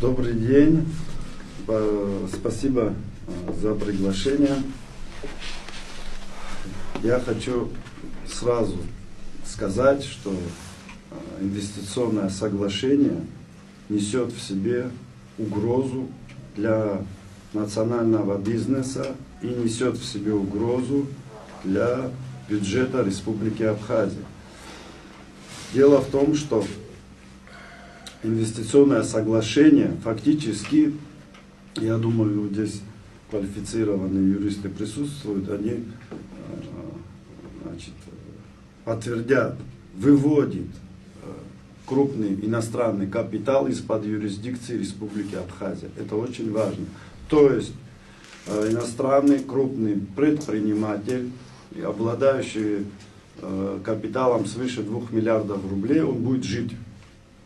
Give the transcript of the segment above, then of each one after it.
Добрый день. Спасибо за приглашение. Я хочу сразу сказать, что инвестиционное соглашение несет в себе угрозу для национального бизнеса и несет в себе угрозу для бюджета Республики Абхазия. Дело в том, что инвестиционное соглашение фактически, я думаю, здесь квалифицированные юристы присутствуют, они подтвердят, выводит крупный иностранный капитал из-под юрисдикции Республики Абхазия. Это очень важно. То есть иностранный крупный предприниматель, обладающий капиталом свыше 2 миллиардов рублей, он будет жить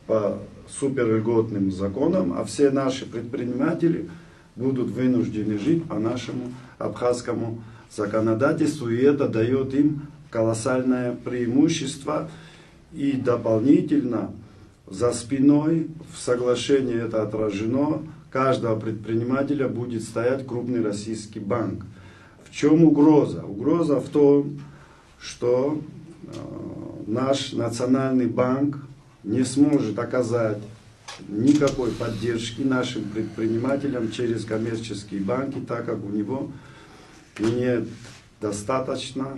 по суперльготным законам, а все наши предприниматели будут вынуждены жить по нашему абхазскому законодательству, и это дает им колоссальное преимущество. И дополнительно за спиной в соглашении это отражено, каждого предпринимателя будет стоять крупный российский банк. В чем угроза? Угроза в том, что наш национальный банк не сможет оказать никакой поддержки нашим предпринимателям через коммерческие банки, так как у него нет достаточно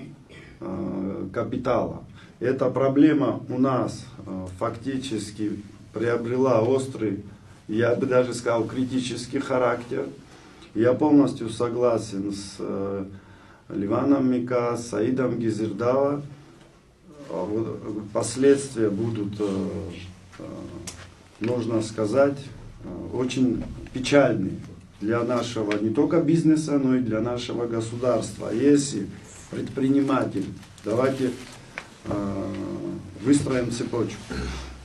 капитала. Эта проблема у нас фактически приобрела острый, я бы даже сказал, критический характер. Я полностью согласен с Ливаном Мика, Саидом Гизирдава. Последствия будут, нужно сказать, очень печальные для нашего не только бизнеса, но и для нашего государства. Если предприниматель, давайте выстроим цепочку.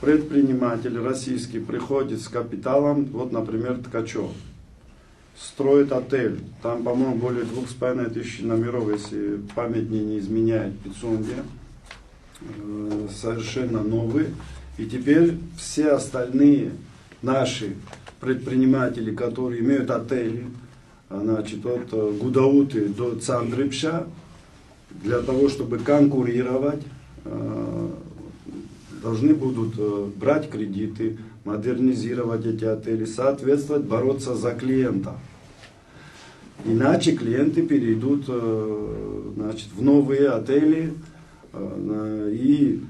Предприниматель российский приходит с капиталом, вот, например, Ткачев, строит отель, там, по-моему, более 2500 номеров, если память мне не изменяет, Пицунде, совершенно новый. И теперь все остальные наши предприниматели, которые имеют отели, значит, от Гудауты до Цандрыпша, для того, чтобы конкурировать, должны будут брать кредиты, модернизировать эти отели, соответствовать, бороться за клиента. Иначе клиенты перейдут, значит, в новые отели, и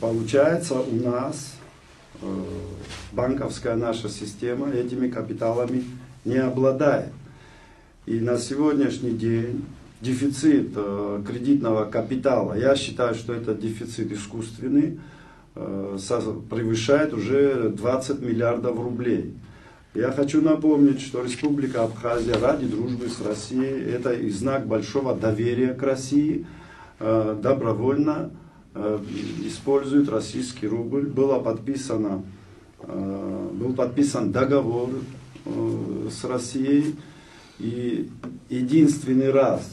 получается у нас банковская наша система этими капиталами не обладает. И на сегодняшний день дефицит кредитного капитала, я считаю, что этот дефицит искусственный, превышает уже 20 миллиардов рублей. Я хочу напомнить, что Республика Абхазия ради дружбы с Россией, это и знак большого доверия к России, добровольно использует российский рубль. Был подписан договор с Россией, и единственный раз,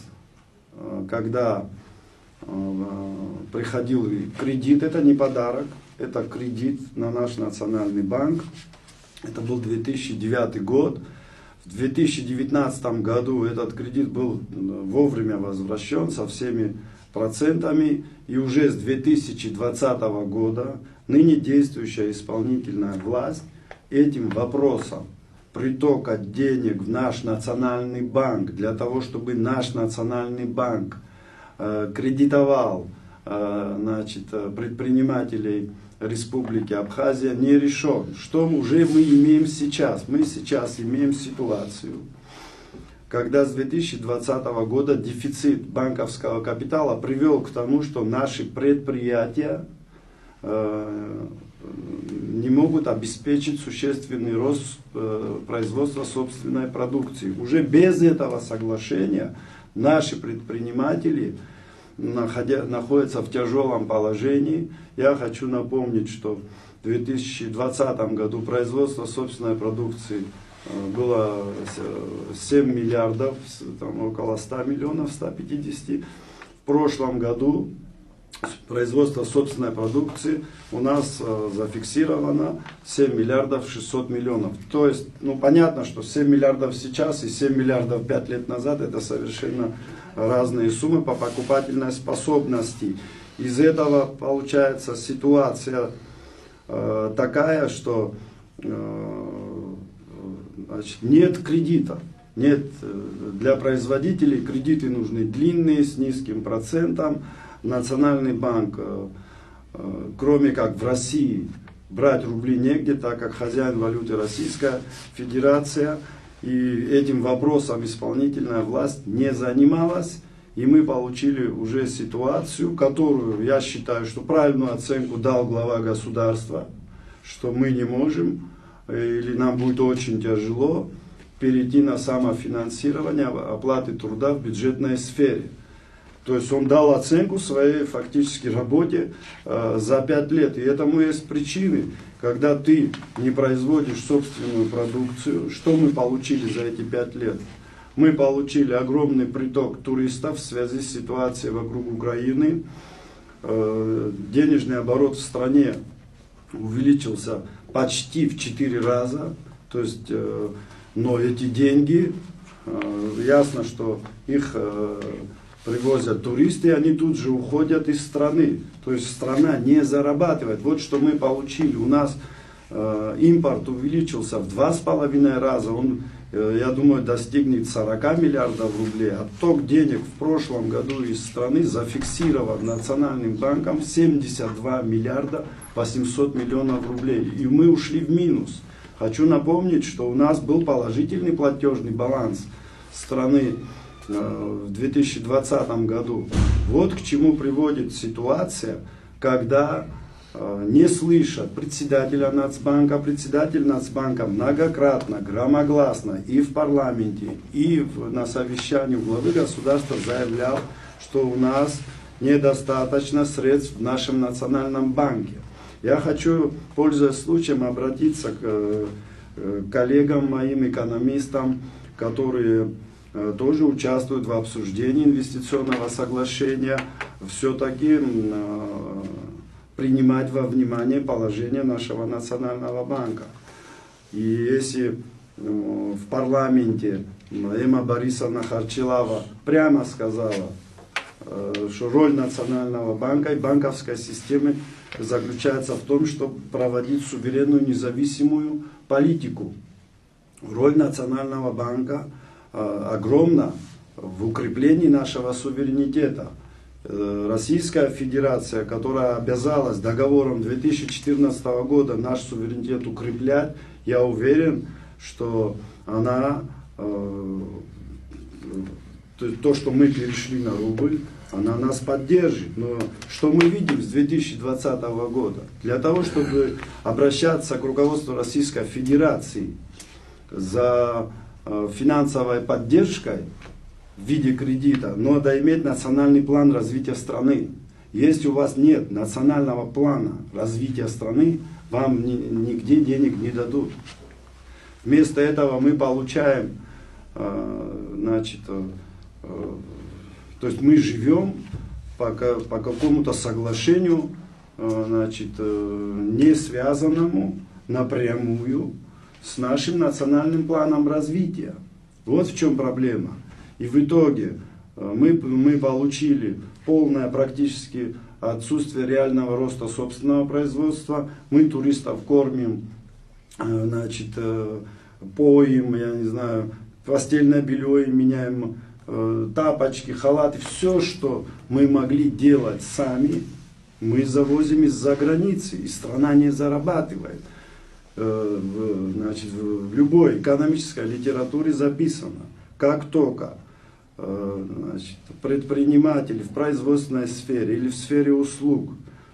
когда приходил кредит, это не подарок, это кредит на наш национальный банк, это был 2009 год. В 2019 году этот кредит был вовремя возвращен со всеми процентами, и уже с 2020 года ныне действующая исполнительная власть этим вопросом притока денег в наш национальный банк, для того, чтобы наш национальный банк кредитовал, значит, предпринимателей Республики Абхазия, не решен. Что уже мы имеем сейчас? Мы сейчас имеем ситуацию, когда с 2020 года дефицит банковского капитала привел к тому, что наши предприятия не могут обеспечить существенный рост производства собственной продукции. Уже без этого соглашения наши предприниматели находятся в тяжелом положении. Я хочу напомнить, что в 2020 году производство собственной продукции было 7 миллиардов, там около 100 миллионов, 150. В прошлом году производства собственной продукции у нас зафиксировано 7 миллиардов 600 миллионов. То есть, ну понятно, что 7 миллиардов сейчас и 7 миллиардов 5 лет назад это совершенно разные суммы по покупательной способности. Из этого получается ситуация такая, что значит, нет кредита. Нет, для производителей кредиты нужны длинные, с низким процентом. Национальный банк, кроме как в России, брать рубли негде, так как хозяин валюты Российская Федерация. И этим вопросом исполнительная власть не занималась. И мы получили уже ситуацию, которую я считаю, что правильную оценку дал глава государства, что мы не можем или нам будет очень тяжело перейти на самофинансирование оплаты труда в бюджетной сфере. То есть он дал оценку своей фактически работе за 5 лет. И этому есть причины. Когда ты не производишь собственную продукцию, что мы получили за эти 5 лет? Мы получили огромный приток туристов в связи с ситуацией вокруг Украины. Денежный оборот в стране увеличился почти в 4 раза. То есть, но эти деньги, ясно, что их привозят туристы, и они тут же уходят из страны. То есть страна не зарабатывает. Вот что мы получили. У нас импорт увеличился в 2,5 раза. Он, я думаю, достигнет 40 миллиардов рублей. Отток денег в прошлом году из страны зафиксирован Национальным банком 72 миллиарда 800 миллионов рублей. И мы ушли в минус. Хочу напомнить, что у нас был положительный платежный баланс страны в 2020 году. Вот к чему приводит ситуация, когда не слышат председателя Нацбанка. Председатель Нацбанка многократно, громогласно и в парламенте, и на совещании главы государства заявлял, что у нас недостаточно средств в нашем национальном банке. Я хочу, пользуясь случаем, обратиться к коллегам моим, экономистам, которые тоже участвуют в обсуждении инвестиционного соглашения, все-таки принимать во внимание положение нашего Национального банка. И если в парламенте Эмма Борисовна Харчилава прямо сказала, что роль Национального банка и банковской системы заключается в том, чтобы проводить суверенную независимую политику. Роль Национального банка огромна в укреплении нашего суверенитета. Российская Федерация, которая обязалась договором 2014 года наш суверенитет укреплять, я уверен, что она, то, что мы перешли на рубль, она нас поддержит. Но что мы видим с 2020 года? Для того, чтобы обращаться к руководству Российской Федерации за финансовой поддержкой в виде кредита, надо иметь национальный план развития страны. Если у вас нет национального плана развития страны, вам нигде денег не дадут. Вместо этого мы получаем, значит, то есть мы живем по какому-то соглашению, значит, не связанному напрямую с нашим национальным планом развития. Вот в чем проблема. И в итоге мы получили полное практически отсутствие реального роста собственного производства. Мы туристов кормим, значит, поим, я не знаю, постельное белье им меняем, тапочки, халаты. Все, что мы могли делать сами, мы завозим из-за границы, и страна не зарабатывает. Значит, в любой экономической литературе записано, как только значит, предприниматели в производственной сфере или в сфере услуг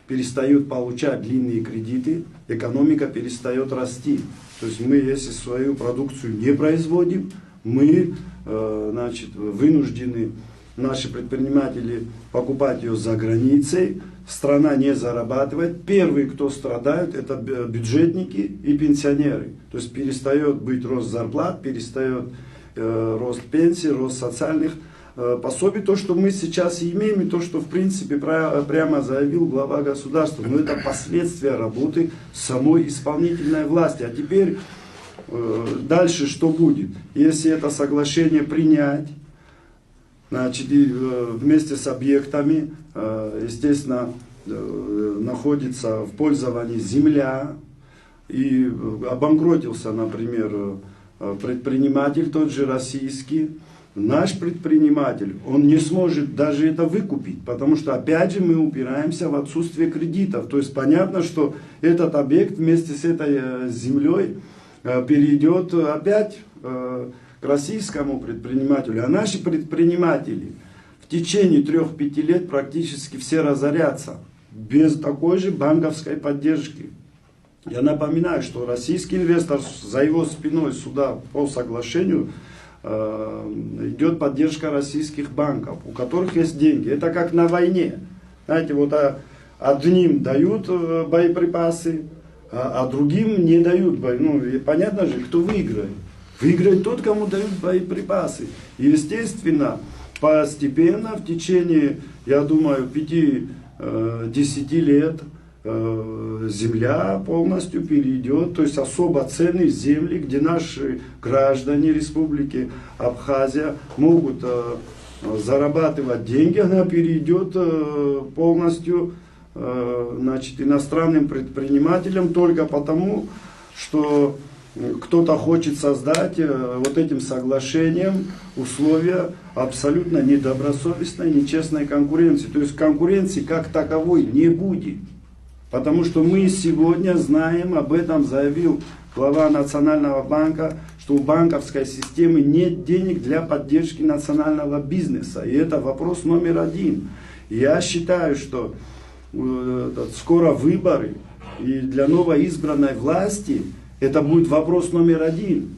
перестают получать длинные кредиты, экономика перестает расти. То есть мы, если свою продукцию не производим, мы, значит, вынуждены, наши предприниматели, покупать ее за границей, страна не зарабатывает. Первые, кто страдают, это бюджетники и пенсионеры. То есть перестает быть рост зарплат, перестает рост пенсий, рост социальных пособий, то, что мы сейчас имеем, и то, что в принципе прямо заявил глава государства. Но это последствия работы самой исполнительной власти. А теперь дальше что будет? Если это соглашение принять, значит, вместе с объектами, естественно, находится в пользовании земля, и обанкротился, например, предприниматель, тот же российский, наш предприниматель, он не сможет даже это выкупить, потому что опять же мы упираемся в отсутствие кредитов. То есть понятно, что этот объект вместе с этой землей перейдет опять к российскому предпринимателю. А наши предприниматели в течение 3-5 лет практически все разорятся без такой же банковской поддержки. Я напоминаю, что российский инвестор, за его спиной сюда по соглашению идет поддержка российских банков, у которых есть деньги. Это как на войне. Знаете, вот одним дают боеприпасы, а другим не дают. Ну, и понятно же, кто выиграет. Выиграет тот, кому дают боеприпасы. И, естественно, постепенно, в течение, я думаю, 5-10 лет, земля полностью перейдет, то есть особо ценные земли, где наши граждане Республики Абхазия могут зарабатывать деньги, она перейдет полностью, значит, иностранным предпринимателям только потому, что кто-то хочет создать вот этим соглашением условия абсолютно недобросовестной, нечестной конкуренции. То есть конкуренции как таковой не будет. Потому что мы сегодня знаем, об этом заявил глава Национального банка, что у банковской системы нет денег для поддержки национального бизнеса. И это вопрос номер один. Я считаю, что скоро выборы, и для новоизбранной власти это будет вопрос номер один.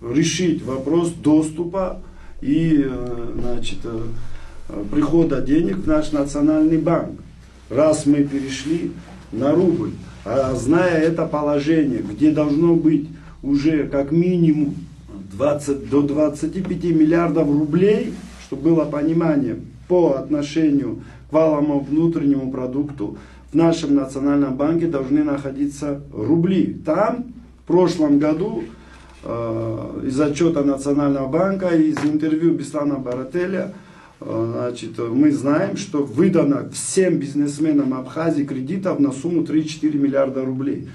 Решить вопрос доступа и, значит, прихода денег в наш национальный банк. Раз мы перешли на рубль, а зная это положение, где должно быть уже как минимум 20 до 25 миллиардов рублей, чтобы было понимание по отношению к валовому внутреннему продукту, в нашем национальном банке должны находиться рубли. Там в прошлом году из отчета Национального банка, из интервью Беслана Барателя, значит, мы знаем, что выдано всем бизнесменам Абхазии кредитов на сумму 3-4 миллиарда рублей.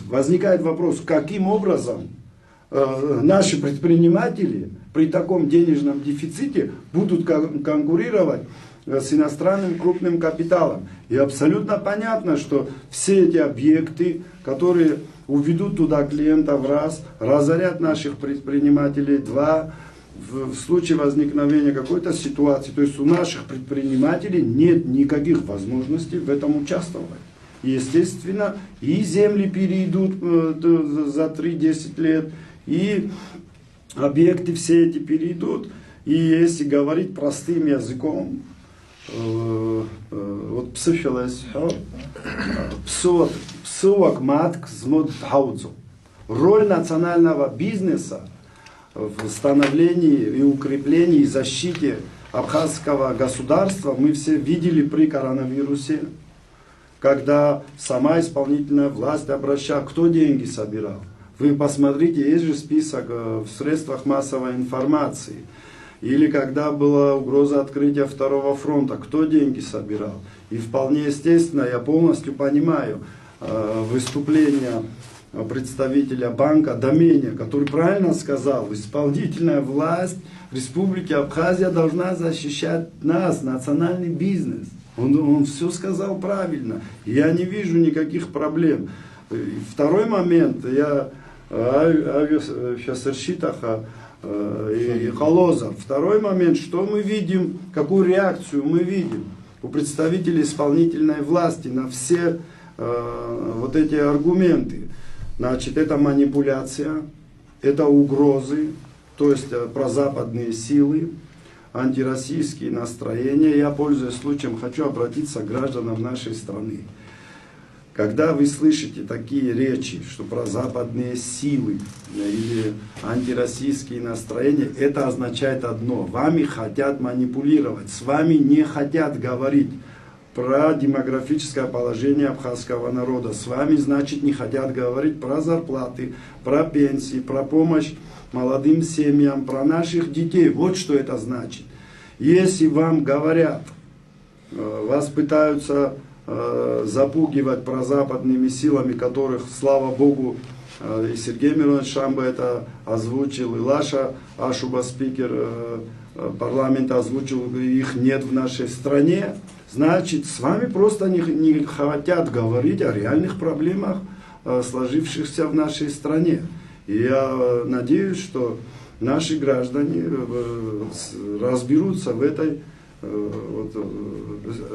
Возникает вопрос, каким образом наши предприниматели при таком денежном дефиците будут конкурировать с иностранным крупным капиталом. И абсолютно понятно, что все эти объекты, которые уведут туда клиентов раз, разорят наших предпринимателей два, в случае возникновения какой-то ситуации. То есть у наших предпринимателей нет никаких возможностей в этом участвовать. И, естественно, и земли перейдут за 3-10 лет, и объекты все эти перейдут. И если говорить простым языком, вот психилась, псовок матк змод хаудзу. Роль национального бизнеса в становлении и укреплении и защите абхазского государства мы все видели при коронавирусе, когда сама исполнительная власть обращалась, кто деньги собирал. Вы посмотрите, есть же список в средствах массовой информации. Или когда была угроза открытия второго фронта, кто деньги собирал. И вполне естественно, я полностью понимаю выступление представителя банка Доменя, который правильно сказал, исполнительная власть Республики Абхазия должна защищать нас, национальный бизнес. Он все сказал правильно. Я не вижу никаких проблем. Второй момент, я и Холозов. Второй момент, что мы видим, какую реакцию мы видим у представителей исполнительной власти на все вот эти аргументы. Значит, это манипуляция, это угрозы, то есть прозападные силы, антироссийские настроения. Я, пользуясь случаем, хочу обратиться к гражданам нашей страны. Когда вы слышите такие речи, что про западные силы или антироссийские настроения, это означает одно: вами хотят манипулировать, с вами не хотят говорить про демографическое положение абхазского народа, с вами, значит, не хотят говорить про зарплаты, про пенсии, про помощь молодым семьям, про наших детей. Вот что это значит. Если вам говорят, вас пытаются запугивать прозападными силами, которых, слава Богу, и Сергей Миронович Шамба это озвучил, и Лаша Ашуба, спикер парламента, озвучил, их нет в нашей стране, значит, с вами просто не хотят говорить о реальных проблемах, сложившихся в нашей стране. И я надеюсь, что наши граждане разберутся в этой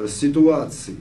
ситуации.